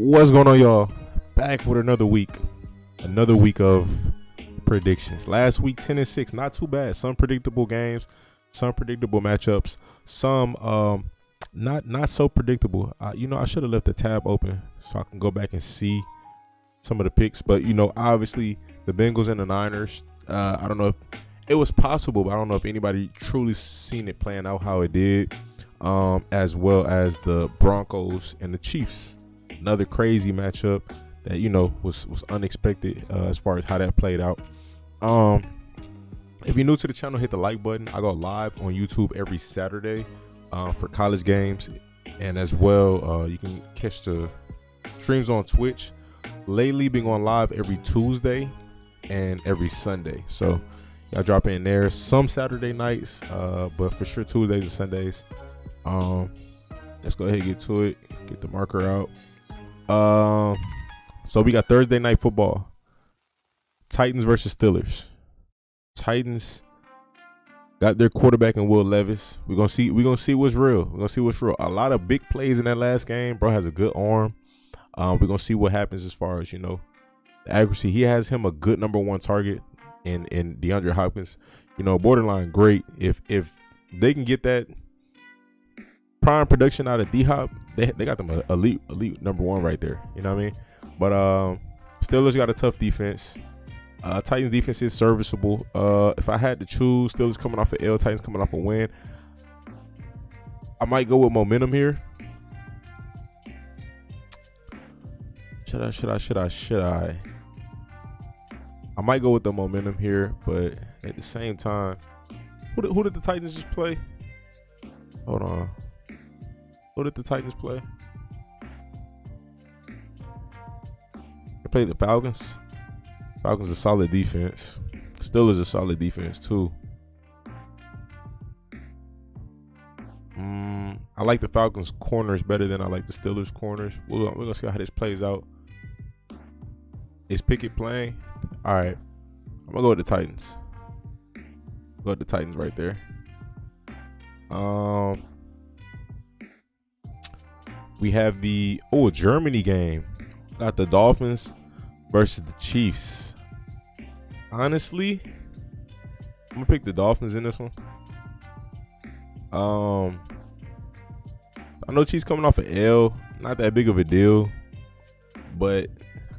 What's going on, y'all? Back with another week of predictions. Last week 10-6, not too bad. Some predictable games, some predictable matchups, some not so predictable. I should have left the tab open so I can go back and see some of the picks. But obviously the Bengals and the Niners. I don't know if it was possible, but I don't know if anybody truly seen it playing out how it did. As well as the Broncos and the Chiefs. Another crazy matchup that was unexpected as far as how that played out. If you're new to the channel, hit the like button. I go live on YouTube every Saturday for college games, and as well you can catch the streams on Twitch. Lately been going live every Tuesday and every Sunday, so y'all drop in there some Saturday nights, but for sure Tuesdays and Sundays. Let's go ahead and get to it. Get the marker out. So we got Thursday night football. Titans versus Steelers. Titans got their quarterback in Will Levis. We're gonna see what's real. We're gonna see what's real. A lot of big plays in that last game. Bro has a good arm. We're gonna see what happens as far as the accuracy. He has him a good number one target in DeAndre Hopkins. Borderline great. If they can get that prime production out of D-Hop, they got them a elite number one right there. You know what I mean? But Steelers got a tough defense. Titans defense is serviceable. If I had to choose, Steelers coming off an L, Titans coming off a win, I might go with momentum here. Should I? I might go with the momentum here, but at the same time, who did the Titans just play? Hold on. Who did the Titans play? They played the Falcons. Falcons a solid defense. Steelers a solid defense too. I like the Falcons corners better than I like the Steelers corners. We're gonna see how this plays out. Is Pickett playing? All right, I'm gonna go with the Titans. Go with the Titans right there. We have the Germany game. Got the Dolphins versus the Chiefs. Honestly, I'm gonna pick the Dolphins in this one. I know Chiefs coming off an L, not that big of a deal, but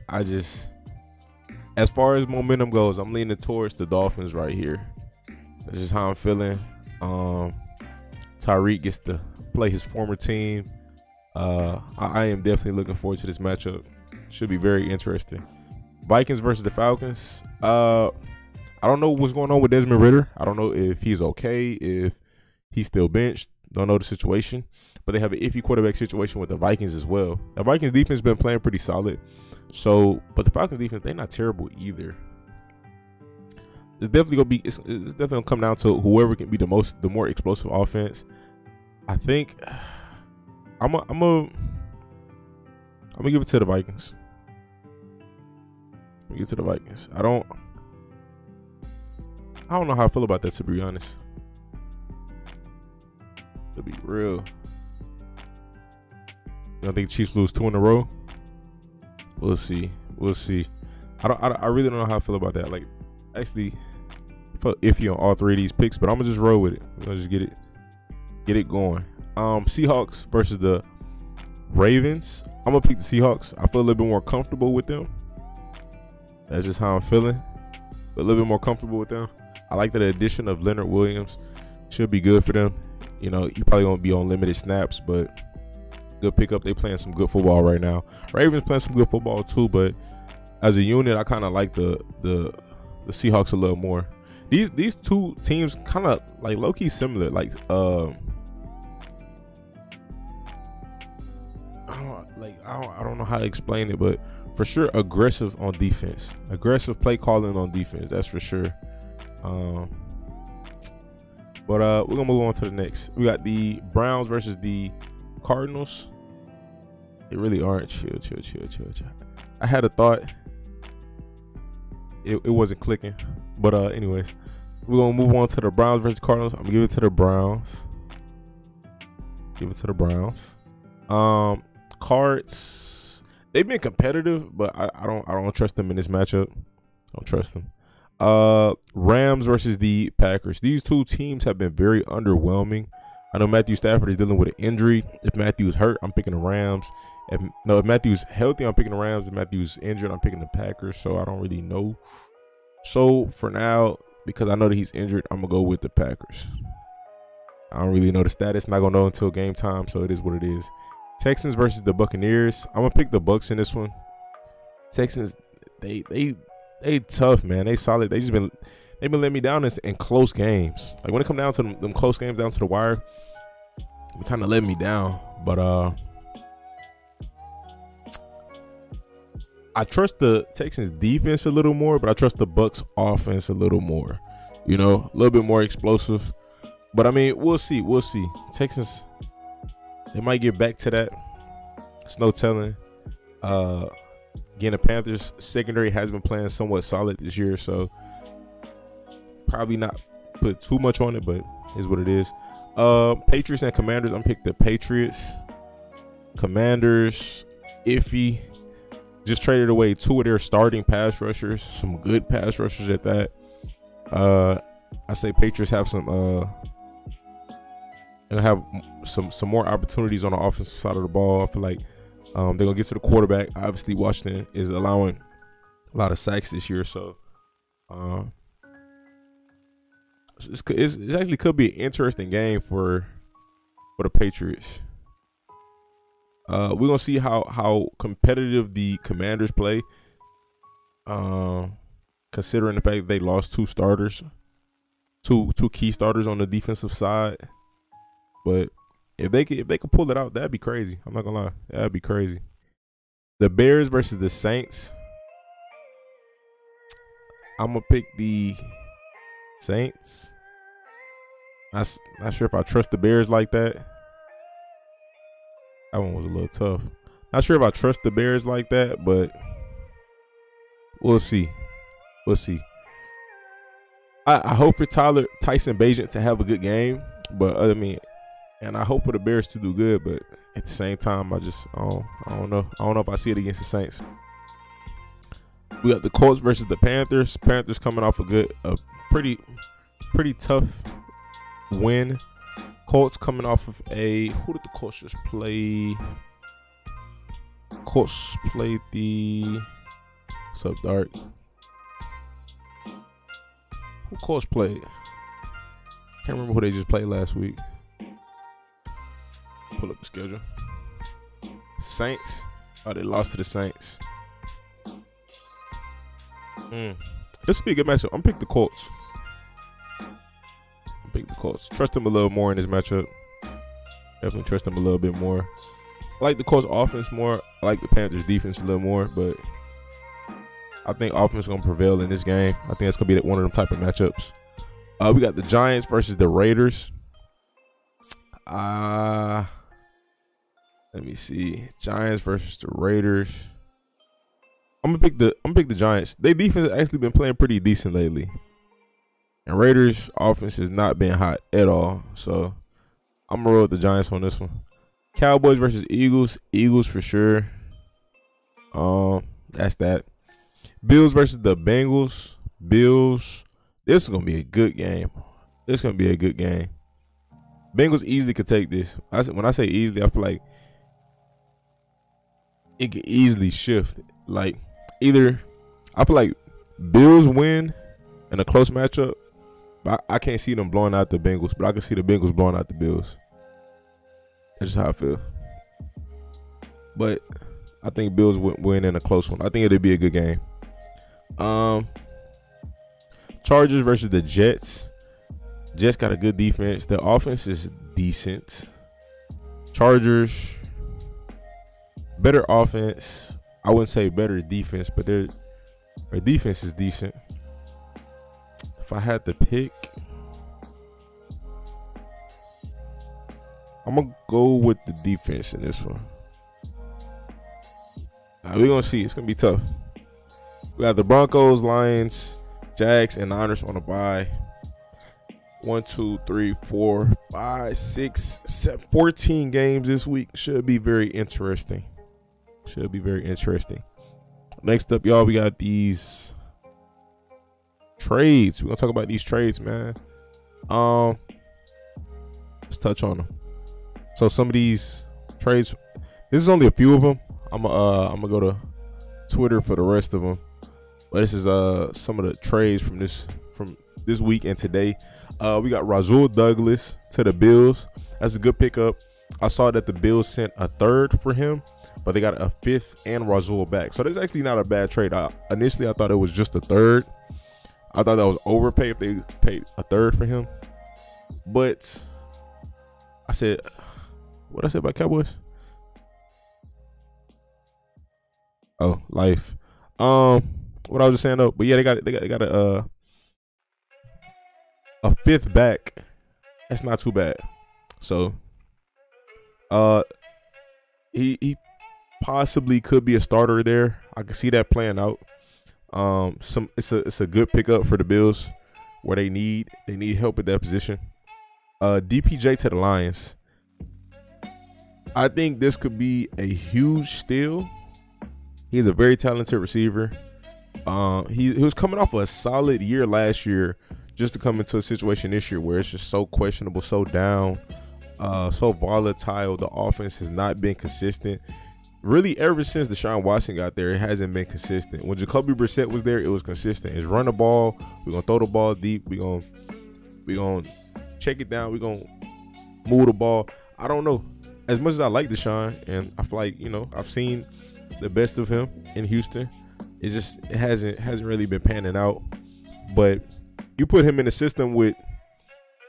as far as momentum goes, I'm leaning towards the Dolphins right here. That's just how I'm feeling. Tyreek gets to play his former team. I am definitely looking forward to this matchup. Should be very interesting. Vikings versus the Falcons. I don't know what's going on with Desmond Ridder. I don't know if he's okay, if he's still benched. Don't know the situation. But they have an iffy quarterback situation with the Vikings as well. The Vikings defense has been playing pretty solid. But the Falcons defense, they're not terrible either. It's definitely gonna come down to whoever can be the more explosive offense. I think I'm gonna give it to the Vikings. I don't know how I feel about that, to be honest. To be real, you don't think Chiefs lose 2 in a row? We'll see. I really don't know how I feel about that. Like, actually, I felt iffy on all 3 of these picks, but I'm gonna just roll with it. I'm gonna just get it going. Seahawks versus the Ravens. I'm gonna pick the Seahawks. I feel a little bit more comfortable with them. That's just how I'm feeling. A little bit more comfortable with them. I like that the addition of Leonard Williams should be good for them. You probably won't be on limited snaps, but good pickup. They playing some good football right now. Ravens playing some good football too, but as a unit, I kind of like the Seahawks a little more. These two teams kind of like low-key similar. Like I don't know how to explain it, but for sure aggressive on defense, aggressive play calling on defense. That's for sure. But we're gonna move on to the next. We got the Browns versus the Cardinals. They really aren't. Chill. I had a thought. It wasn't clicking. But anyways, we're gonna move on to the Browns versus Cardinals. I'm gonna give it to the Browns. Cards. they've been competitive, but I don't trust them in this matchup. I don't trust them. Rams versus the Packers. These two teams have been very underwhelming. I know Matthew Stafford is dealing with an injury. If Matthew's hurt, I'm picking the Rams. If Matthew's healthy, I'm picking the Rams. If Matthew's injured, I'm picking the Packers. So I don't really know. So for now, because I know that he's injured, I'm gonna go with the Packers. I don't really know the status. Not gonna know until game time. So it is what it is. Texans versus the Buccaneers. I'm gonna pick the Bucs in this one. Texans, they tough, man. They solid. They've been letting me down in close games. Like when it come down to them close games down to the wire, they kind of let me down. But I trust the Texans defense a little more, but I trust the Bucs offense a little more. You know, a little bit more explosive. But I mean, we'll see. We'll see. Texans, they might get back to that. It's no telling. Again, the Panthers secondary has been playing somewhat solid this year, so probably not put too much on it, but is what it is. Patriots and Commanders. I'm picking the Patriots. Commanders, iffy. Just traded away two of their starting pass rushers, some good pass rushers at that. I say Patriots have some some more opportunities on the offensive side of the ball. I feel like they're gonna get to the quarterback. Obviously, Washington is allowing a lot of sacks this year, so it actually could be an interesting game for the Patriots. We're gonna see how competitive the Commanders play, considering the fact that they lost two key starters on the defensive side. But if they could pull it out, that'd be crazy. I'm not gonna lie, that'd be crazy. The Bears versus the Saints. I'm gonna pick the Saints. Not sure if I trust the Bears like that. That one was a little tough. Not sure if I trust the Bears like that, but we'll see. We'll see. I hope for Tyson Bagent to have a good game, but and I hope for the Bears to do good, but at the same time, I don't know. I don't know if I see it against the Saints. We got the Colts versus the Panthers. Panthers coming off a pretty tough win. Colts coming off of who did the Colts just play? Colts played what's up, Dark? Who Colts played? Can't remember who they just played last week. Pull up the schedule. Saints. Oh, they lost to the Saints. This will be a good matchup. I'm picking the Colts. Trust them a little more in this matchup. Definitely trust them a little bit more. I like the Colts offense more. I like the Panthers defense a little more, but I think offense is going to prevail in this game. I think that's going to be one of them type of matchups. We got the Giants versus the Raiders. Let me see. Giants versus the Raiders. I'm gonna pick the Giants. Their defense has actually been playing pretty decent lately. And Raiders offense has not been hot at all. So I'm gonna roll with the Giants on this one. Cowboys versus Eagles. Eagles for sure. That's that. Bills versus the Bengals. Bills. This is gonna be a good game. Bengals easily could take this. When I say easily, I feel like it could easily shift. Like either I feel like Bills win in a close matchup. I can't see them blowing out the Bengals, but I can see the Bengals blowing out the Bills. That's just how I feel. But I think Bills would win in a close one. I think it'd be a good game. Chargers versus the Jets. Jets got a good defense. The offense is decent. Chargers, better offense. I wouldn't say better defense, but their defense is decent. If I had to pick, I'm going to go with the defense in this one. Now, we're going to see. It's going to be tough. We got the Broncos, Lions, Jags, and Niners on a bye. 1, 2, 3, 4, 5, 6, 7, 14 games this week. Should be very interesting. Should be very interesting. Next up, y'all, we got these trades. We're gonna talk about these trades, man. Let's touch on them. So some of these trades, this is only a few of them. I'm gonna go to Twitter for the rest of them. But this is some of the trades from this week and today. We got Rasul Douglas to the Bills. That's a good pickup. I saw that the Bills sent a third for him, but they got a fifth and Rasul back. So that's actually not a bad trade. Initially, I thought it was just a third. I thought that was overpay if they paid a third for him. But I said, what I said about Cowboys? Oh, life. What I was just saying though, but yeah, they got a fifth back. That's not too bad. So, he possibly could be a starter there. I can see that playing out. It's a good pickup for the Bills, where they need help at that position. DPJ to the Lions. I think this could be a huge steal. He's a very talented receiver. He was coming off a solid year last year, just to come into a situation this year where it's just so questionable, so down, so volatile. The offense has not been consistent. Really, ever since Deshaun Watson got there, it hasn't been consistent. When Jacoby Brissett was there, it was consistent. It's run the ball. We're gonna throw the ball deep. We're gonna check it down. We're gonna move the ball. I don't know. As much as I like Deshaun, and I feel like, I've seen the best of him in Houston, it hasn't really been panning out. But you put him in the system with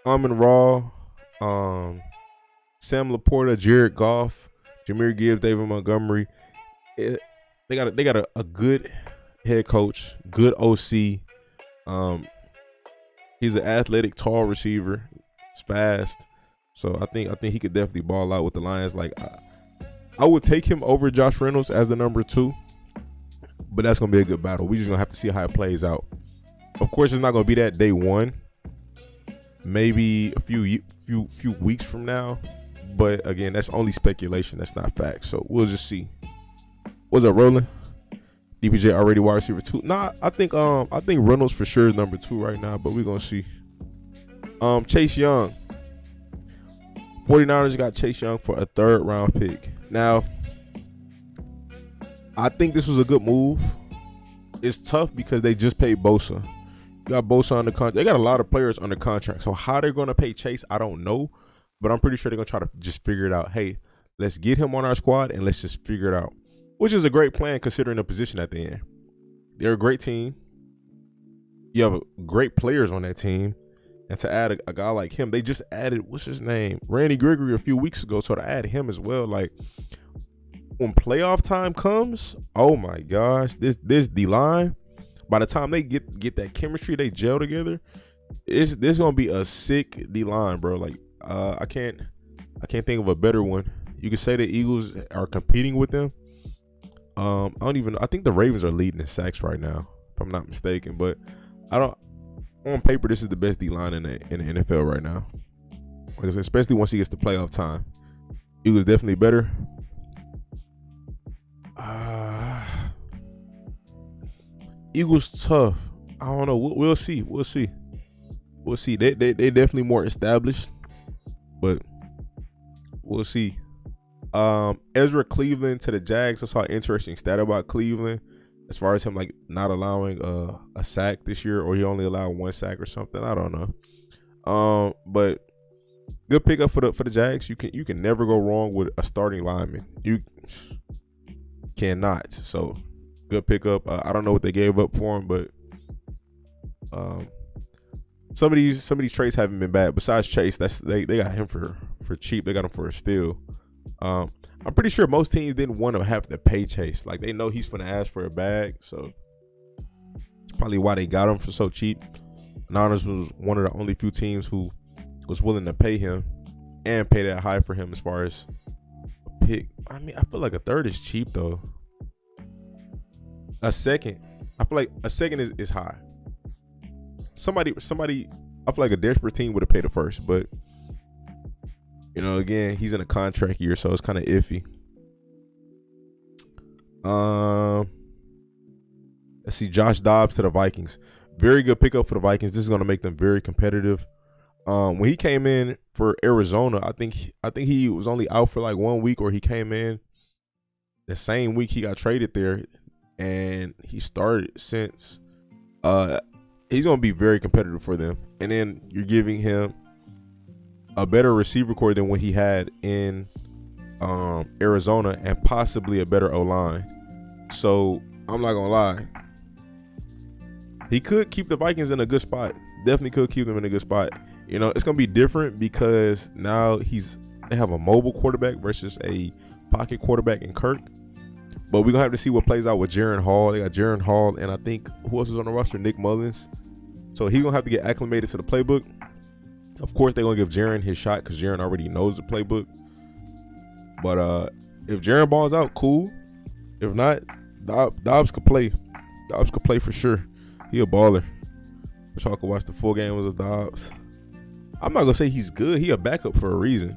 Amon-Ra, Sam Laporta, Jared Goff, Jahmyr Gibbs, David Montgomery. They got a good head coach, good OC. He's an athletic, tall receiver. It's fast. So I think he could definitely ball out with the Lions. Like I would take him over Josh Reynolds as the number 2, but that's gonna be a good battle. We just gonna have to see how it plays out. Of course, it's not gonna be that day one. Maybe a few weeks from now. But again, that's only speculation. That's not fact. So we'll just see. What's up, Roland? DPJ already wide receiver 2. Nah, I think Reynolds for sure is number 2 right now, but we're gonna see. Chase Young. 49ers got Chase Young for a 3rd round pick. Now, I think this was a good move. It's tough because they just paid Bosa. You got Bosa under contract. They got a lot of players under contract. So how they're gonna pay Chase, I don't know. But I'm pretty sure they're going to try to just figure it out. Hey, let's get him on our squad and let's just figure it out. Which is a great plan considering the position at the end. They're a great team. You have great players on that team. And to add a guy like him, they just added, what's his name? Randy Gregory a few weeks ago. So to add him as well, like when playoff time comes, oh my gosh, this D-line, by the time they get that chemistry, they gel together, this is going to be a sick D-line, bro. Like, I can't think of a better one. You could say the Eagles are competing with them. I think the Ravens are leading in sacks right now, if I'm not mistaken. But on paper, this is the best D-line in the NFL right now. Because especially once he gets to playoff time. Eagles definitely better. Eagles tough. I don't know. We'll see. They definitely more established. But we'll see. Ezra Cleveland to the Jags. I saw an interesting stat about Cleveland as far as him like not allowing a sack this year, or he only allowed 1 sack or something. I don't know. But good pickup for the Jags. You can never go wrong with a starting lineman. You cannot. So good pickup. I don't know what they gave up for him, but some of these trades haven't been bad. Besides Chase, they got him for cheap. They got him for a steal. I'm pretty sure most teams didn't want to have to pay Chase. Like they know he's gonna ask for a bag, so it's probably why they got him for so cheap. Niners was one of the only few teams who was willing to pay him and pay that high for him as far as a pick. I mean, I feel like a 3rd is cheap though. A 2nd, I feel like a 2nd is high. Somebody, I feel like a desperate team would have paid the 1st, but again, he's in a contract year, so it's kind of iffy. Um, let's see, Josh Dobbs to the Vikings. Very good pickup for the Vikings. This is going to make them very competitive. When he came in for Arizona, I think he was only out for like 1 week, or he came in the same week he got traded there, and he started since. He's going to be very competitive for them. And then you're giving him a better receiver core than what he had in Arizona, and possibly a better O-line. So I'm not gonna lie, he could keep the Vikings in a good spot. Definitely could keep them in a good spot. You know, it's gonna be different because now they have a mobile quarterback versus a pocket quarterback in Kirk. But we're gonna have to see what plays out with Jaren Hall. They got Jaren Hall, and I think who else is on the roster? Nick Mullins. So he's gonna have to get acclimated to the playbook. Of course, they're gonna give Jaren his shot because Jaren already knows the playbook. But if Jaren balls out, cool. If not, Dobbs could play. Dobbs could play for sure. He a baller. Wish I could watch the full game with Dobbs. I'm not gonna say he's good. He a backup for a reason.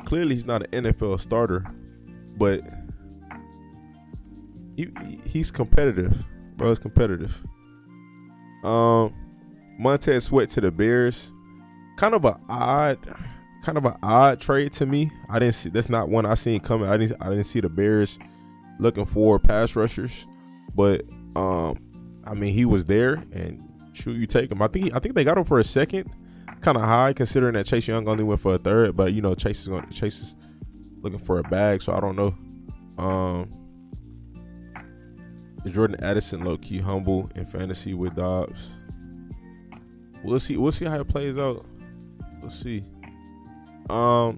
Clearly he's not an NFL starter, but he's competitive. Bro, it's competitive. Montez Sweat to the Bears. Kind of an odd trade to me. I didn't see. That's not one I seen coming. I didn't see the Bears looking for pass rushers, but I mean, he was there, and shoot, you take him. I think they got him for a second, kind of high considering that Chase Young only went for a third. But you know, Chase is looking for a bag, so I don't know. Jordan Addison low key humble in fantasy with Dobbs. We'll see how it plays out. We'll see. But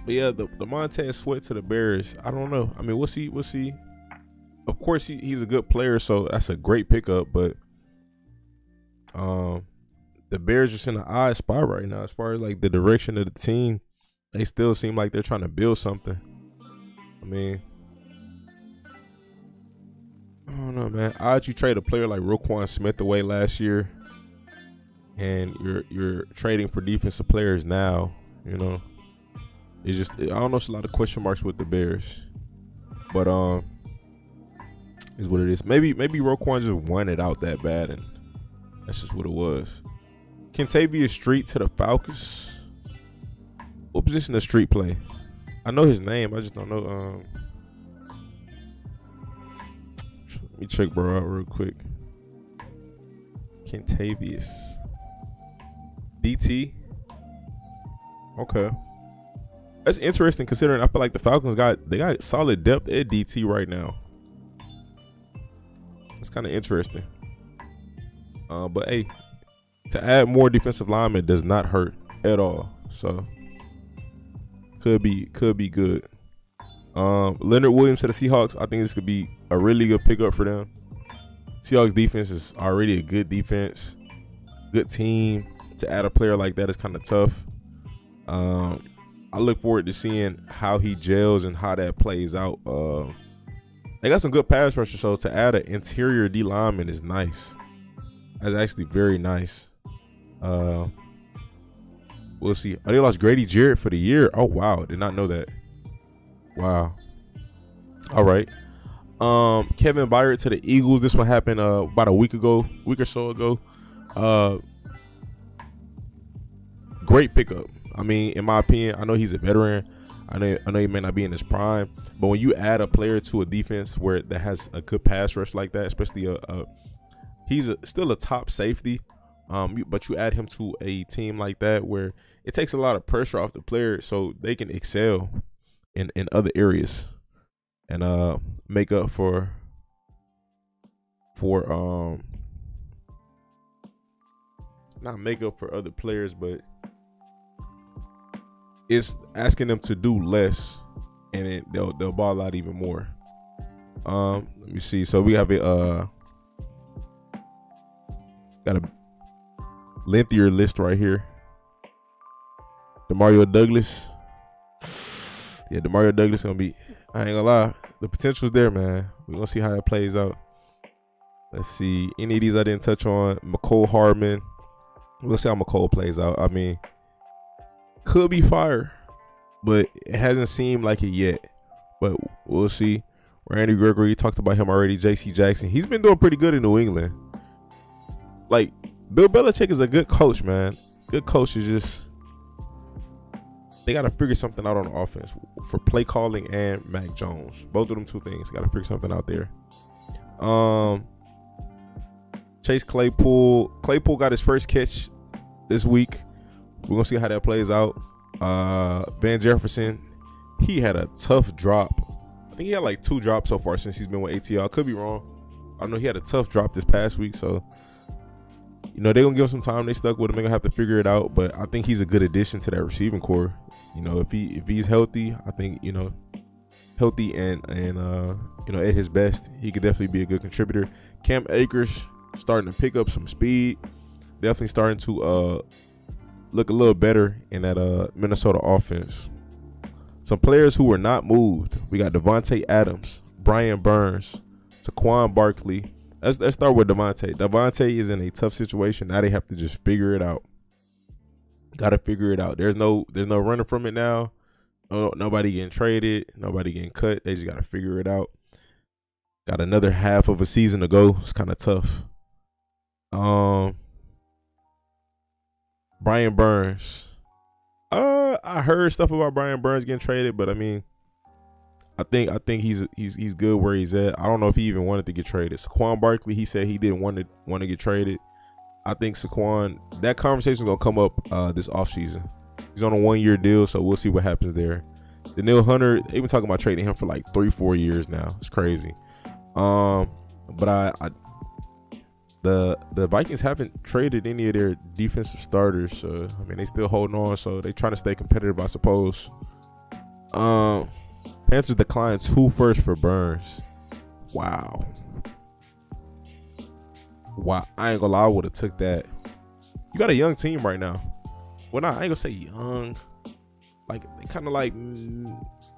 yeah, the Montez Sweat to the Bears. I don't know. I mean, we'll see. Of course, he's a good player, so that's a great pickup. But the Bears just in an odd spot right now as far as like the direction of the team. They still seem like they're trying to build something. I mean, I don't know, man. Odds you trade a player like Roquan Smith away last year, and you're trading for defensive players now. You know, it's just, I don't know. It's a lot of question marks with the Bears, but is what it is. Maybe Roquan just won it out that bad, and that's just what it was. Kentavious Street to the Falcons. What position does Street play? I know his name. I just don't know. Let me check bro out real quick. Kentavious. DT. Okay. That's interesting considering I feel like the Falcons got solid depth at DT right now. It's kind of interesting. But hey, to add more defensive linemen does not hurt at all. So could be good. Leonard Williams to the Seahawks. I think this could be a really good pickup for them. Seahawks defense is already a good defense, good team. To add a player like that is kind of tough. I look forward to seeing how he gels and how that plays out. They got some good pass rushers, so to add an interior D lineman is nice. That's actually very nice. We'll see. Oh, they lost Grady Jarrett for the year. Oh wow, did not know that. Wow. All right. Kevin Byard to the Eagles. This one happened about a week or so ago. Great pickup. I mean, in my opinion, I know he's a veteran. I know he may not be in his prime, but when you add a player to a defense that has a good pass rush like that, especially he's still a top safety, but you add him to a team like that where it takes a lot of pressure off the player, so they can excel in other areas and make up for not make up for other players, but it's asking them to do less, and they'll ball out even more. Let me see. So we have got a lengthier list right here. Demario Douglas. Yeah, Demario Douglas gonna be. I ain't gonna lie, the potential's there, man. We're gonna see how it plays out. Let's see. Any of these I didn't touch on. McCole Hardman. We'll see how McCole plays out. I mean, could be fire, but it hasn't seemed like it yet. but we'll see. Randy Gregory, talked about him already. J.C. Jackson, he's been doing pretty good in New England. Like, Bill Belichick is a good coach, man. Good coach is just, they got to figure something out on the offense for play calling and Mac Jones. Both of them two things. Got to figure something out there. Chase Claypool. Claypool got his first catch this week. We're going to see how that plays out. Van Jefferson, he had a tough drop. I think he had like 2 drops so far since he's been with ATL. I could be wrong. I know he had a tough drop this past week, so you know they're gonna give him some time. They stuck with him. They're gonna have to figure it out. But I think he's a good addition to that receiving core. You know, if he's healthy, I think, you know, healthy and you know, at his best, he could definitely be a good contributor. Cam Akers starting to pick up some speed. Definitely starting to look a little better in that Minnesota offense. Some players who were not moved. We got Devontae Adams, Brian Burns, Saquon Barkley. Let's start with Devontae. Devontae is in a tough situation. Now they have to just figure it out. Got to figure it out. There's no running from it now. Nobody getting traded. Nobody getting cut. They just got to figure it out. Got another half of a season to go. It's kind of tough. Brian Burns. I heard stuff about Brian Burns getting traded, but I mean, I think he's good where he's at. I don't know if he even wanted to get traded. Saquon Barkley, he said he didn't want to get traded. I think Saquon, that conversation is gonna come up this offseason. He's on a 1-year deal, so we'll see what happens there. Danielle Hunter, they've been talking about trading him for like 3-4 years now. It's crazy. But the Vikings haven't traded any of their defensive starters. So I mean, they still holding on. So they trying to stay competitive, I suppose. Panthers declined 2 firsts for Burns. Wow. I ain't gonna lie, I would have took that. You got a young team right now. Well, I ain't gonna say young. Like, they kind of like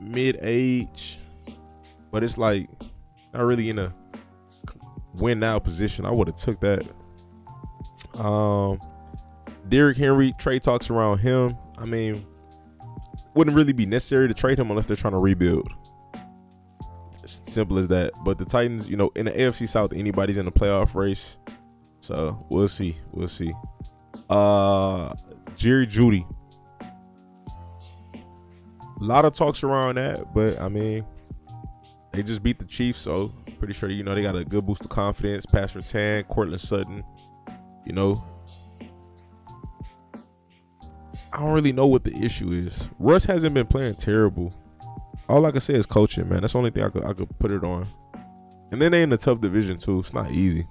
mid-age. But it's like not really in a win now position. I would have took that. Derrick Henry, trade talks around him. I mean, wouldn't really be necessary to trade him unless they're trying to rebuild. It's simple as that. But the Titans, you know, in the AFC South, anybody's in the playoff race. So we'll see. We'll see. Jerry Jeudy. A lot of talks around that, but I mean, they just beat the Chiefs, so pretty sure, you know, they got a good boost of confidence. Pass Surtain, Cortland Sutton, you know. I don't really know what the issue is. Russ hasn't been playing terrible. All I can say is coaching, man. That's the only thing I could put it on. And then they in a tough division too. It's not easy.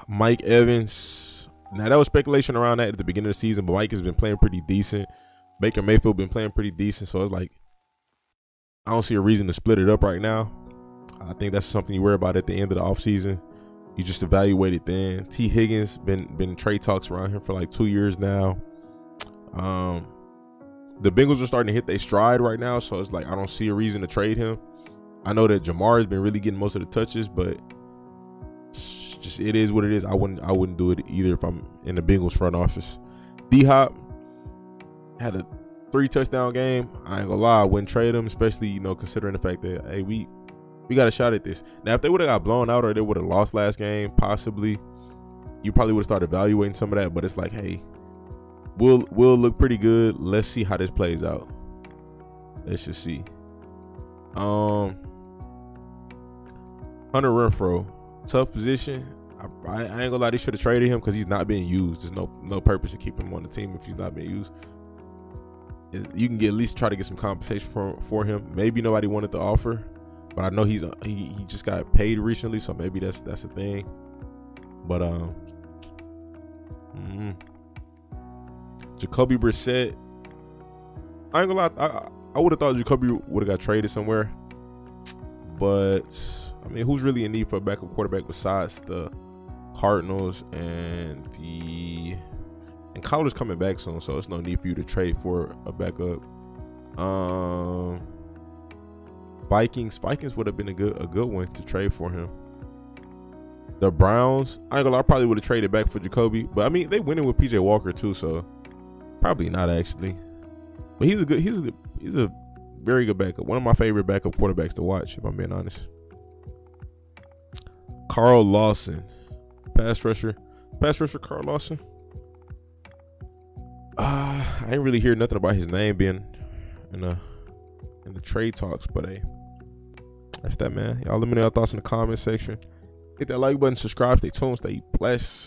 Mike Evans. Now, that was speculation around that at the beginning of the season, but Mike has been playing pretty decent. Baker Mayfield been playing pretty decent, so it's like I don't see a reason to split it up right now. I think that's something you worry about at the end of the offseason. You just evaluate it then. T. Higgins been trade talks around him for like 2 years now. The Bengals are starting to hit their stride right now, so it's like I don't see a reason to trade him. I know that Jamar has been really getting most of the touches, but just it is what it is. I wouldn't do it either if I'm in the Bengals front office. D-Hop had a 3-touchdown game. I ain't gonna lie, I wouldn't trade him, especially, you know, considering the fact that, hey, we got a shot at this. Now, if they would have got blown out or they would have lost last game, possibly, you probably would have started evaluating some of that. But it's like, hey, we'll look pretty good. Let's see how this plays out. Let's just see. Hunter Renfrow, tough position. I ain't gonna lie, they should have traded him because he's not being used. There's no purpose to keep him on the team if he's not being used. You can at least try to get some compensation for him. Maybe nobody wanted the offer, but I know he just got paid recently, so maybe that's the thing. But Jacoby Brissett, I ain't gonna lie, I would have thought Jacoby would have got traded somewhere, but I mean, who's really in need for a backup quarterback besides the Cardinals and Kyler's coming back soon, so it's no need for you to trade for a backup. Vikings would have been a good one to trade for him. The Browns, I ain't gonna lie, I probably would have traded back for Jacoby, but I mean, they winning with PJ Walker too, so probably not actually. But he's a very good backup. One of my favorite backup quarterbacks to watch, if I'm being honest. Carl Lawson, pass rusher Carl Lawson. I ain't really hear nothing about his name being in the trade talks, but hey, that's that, man. Y'all let me know your thoughts in the comment section. Hit that like button, subscribe, stay tuned, stay blessed.